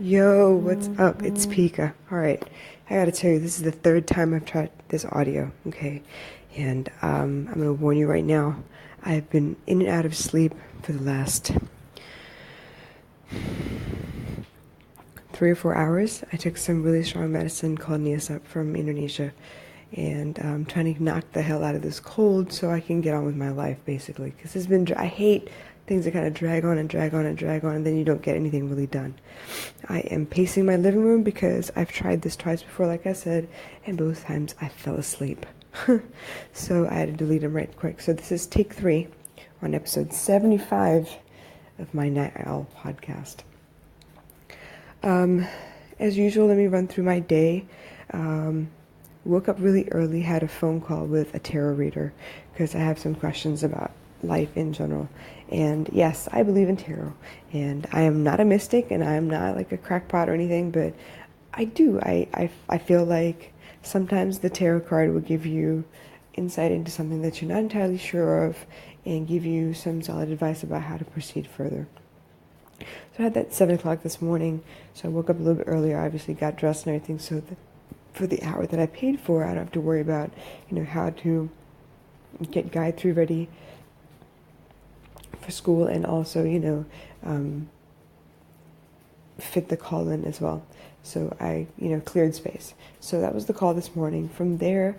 Yo, what's up? It's Pika. Alright, I gotta tell you, this is the third time I've tried this audio, okay? And I'm gonna warn you right now, I've been in and out of sleep for the last 3 or 4 hours. I took some really strong medicine called Niacet from Indonesia, and I'm trying to knock the hell out of this cold so I can get on with my life, basically. Because I hate things that kind of drag on and drag on and drag on, and then you don't get anything really done. I am pacing my living room because I've tried this twice before, like I said, and both times I fell asleep. So I had to delete them right quick. So this is take 3 on episode 75 of my Night Owl podcast. As usual, let me run through my day. Woke up really early, had a phone call with a tarot reader because I have some questions about life in general. And yes, I believe in tarot, and I am not a mystic, and I am not like a crackpot or anything, but I do. I feel like sometimes the tarot card will give you insight into something that you're not entirely sure of and give you some solid advice about how to proceed further. So I had that 7 o'clock this morning, so I woke up a little bit earlier, obviously got dressed and everything, so that for the hour that I paid for, I don't have to worry about, how to get Gayatri ready for school and also, fit the call in as well. So I, cleared space. So that was the call this morning. From there,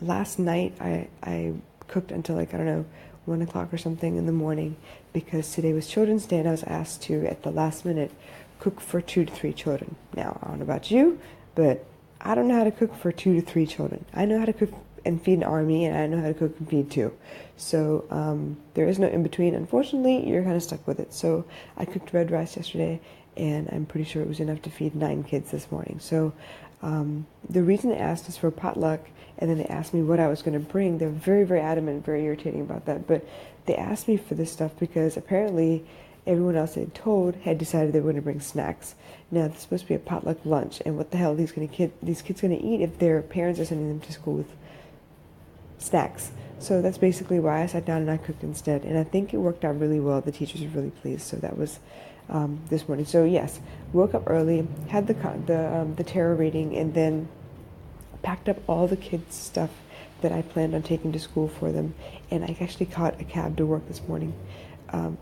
last night I cooked until 1 o'clock or something in the morning because today was Children's Day and I was asked to, at the last minute, cook for 2 to 3 children. Now, I don't know about you, but I don't know how to cook for 2 to 3 children. I know how to cook and feed an army, and I know how to cook and feed 2. So there is no in-between. Unfortunately, you're kind of stuck with it. So I cooked red rice yesterday, and I'm pretty sure it was enough to feed 9 kids this morning. So the reason they asked is for potluck, and then they asked me what I was going to bring. They're very, very adamant, very irritating about that. But they asked me for this stuff because apparently everyone else they'd told had decided they were going to bring snacks. Now, this is supposed to be a potluck lunch, and what the hell are these kids going to eat if their parents are sending them to school with snacks? So that's basically why I sat down and I cooked instead. And I think it worked out really well. The teachers were really pleased. So that was this morning. So yes, woke up early, had the tarot reading, and then packed up all the kids' stuff that I planned on taking to school for them. And I actually caught a cab to work this morning.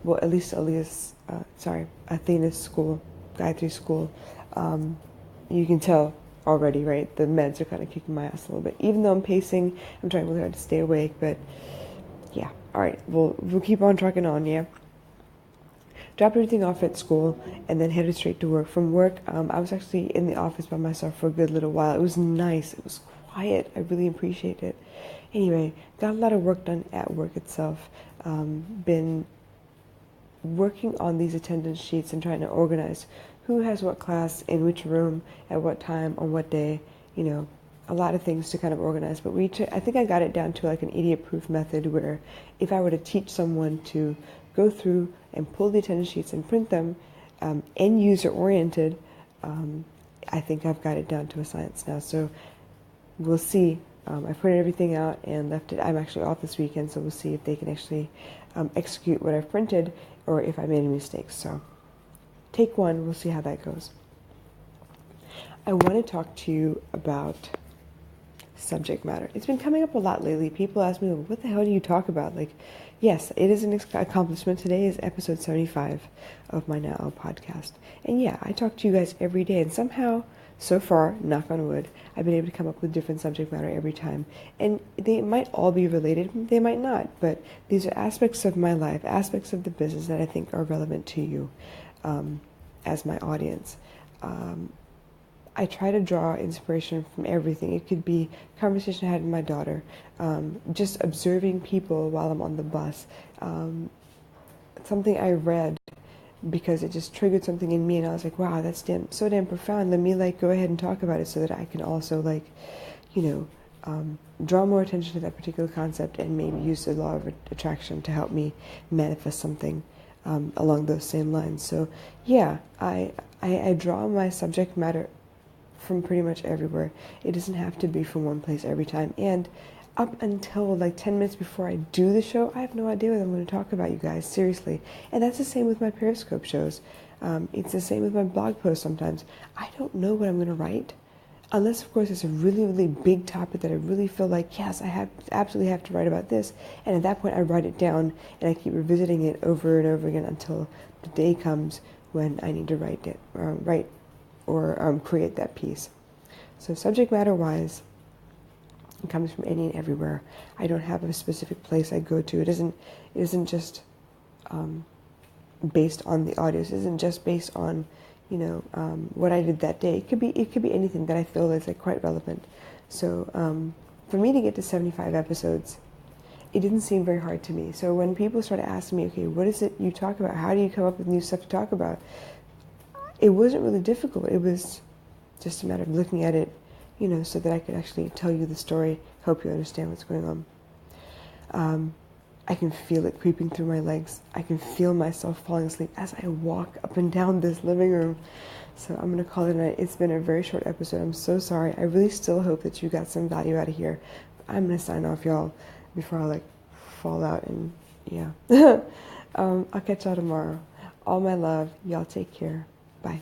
Well, at least Athena's school, Gayatri's school. You can tell already, right? The meds are kind of kicking my ass a little bit. Even though I'm pacing, I'm trying really hard to stay awake, but yeah. All right, we'll keep on trucking on, yeah? Dropped everything off at school and then headed straight to work. From work, I was actually in the office by myself for a good little while. It was nice. It was quiet. I really appreciate it. Anyway, got a lot of work done at work itself. Been working on these attendance sheets and trying to organize who has what class, in which room, at what time, on what day, a lot of things to kind of organize. But I think I got it down to like an idiot-proof method where if I were to teach someone to go through and pull the attendance sheets and print them, end user-oriented, I think I've got it down to a science now. So we'll see. I printed everything out and left it. I'm actually off this weekend, so we'll see if they can actually execute what I've printed or if I made any mistakes. So take 1, we'll see how that goes. I want to talk to you about subject matter. It's been coming up a lot lately. People ask me, what the hell do you talk about? Yes, it is an accomplishment. Today is episode 75 of my Now podcast. And yeah, I talk to you guys every day, and somehow, so far, knock on wood, I've been able to come up with different subject matter every time. And they might all be related, they might not, but these are aspects of my life, aspects of the business that I think are relevant to you as my audience. I try to draw inspiration from everything. It could be conversation I had with my daughter, just observing people while I'm on the bus, something I read because it just triggered something in me, and I was like, wow, that's so damn profound. Let me go ahead and talk about it so that I can also draw more attention to that particular concept and maybe use the law of attraction to help me manifest something along those same lines. So yeah, I draw my subject matter from pretty much everywhere. It doesn't have to be from one place every time. And up until 10 minutes before I do the show, I have no idea what I'm going to talk about, you guys, seriously. And that's the same with my Periscope shows. It's the same with my blog posts sometimes. I don't know what I'm going to write. Unless, of course, it's a really, really big topic that I really feel like, yes, absolutely have to write about this. And at that point, I write it down and I keep revisiting it over and over again until the day comes when I need to write or create that piece. So subject matter-wise, it comes from any and everywhere. I don't have a specific place I go to. It isn't just based on the audios. It isn't just based on what I did that day. It could be anything that I feel is like quite relevant. So for me to get to 75 episodes, it didn't seem very hard to me. So when people started asking me, okay, what is it you talk about? How do you come up with new stuff to talk about? It wasn't really difficult. It was just a matter of looking at it, so that I could actually tell you the story, help you understand what's going on. I can feel it creeping through my legs. I can feel myself falling asleep as I walk up and down this living room. So I'm going to call it a night. It's been a very short episode. I'm so sorry. I really still hope that you got some value out of here. I'm going to sign off, y'all, before I fall out and yeah. I'll catch y'all tomorrow. All my love. Y'all take care. Bye.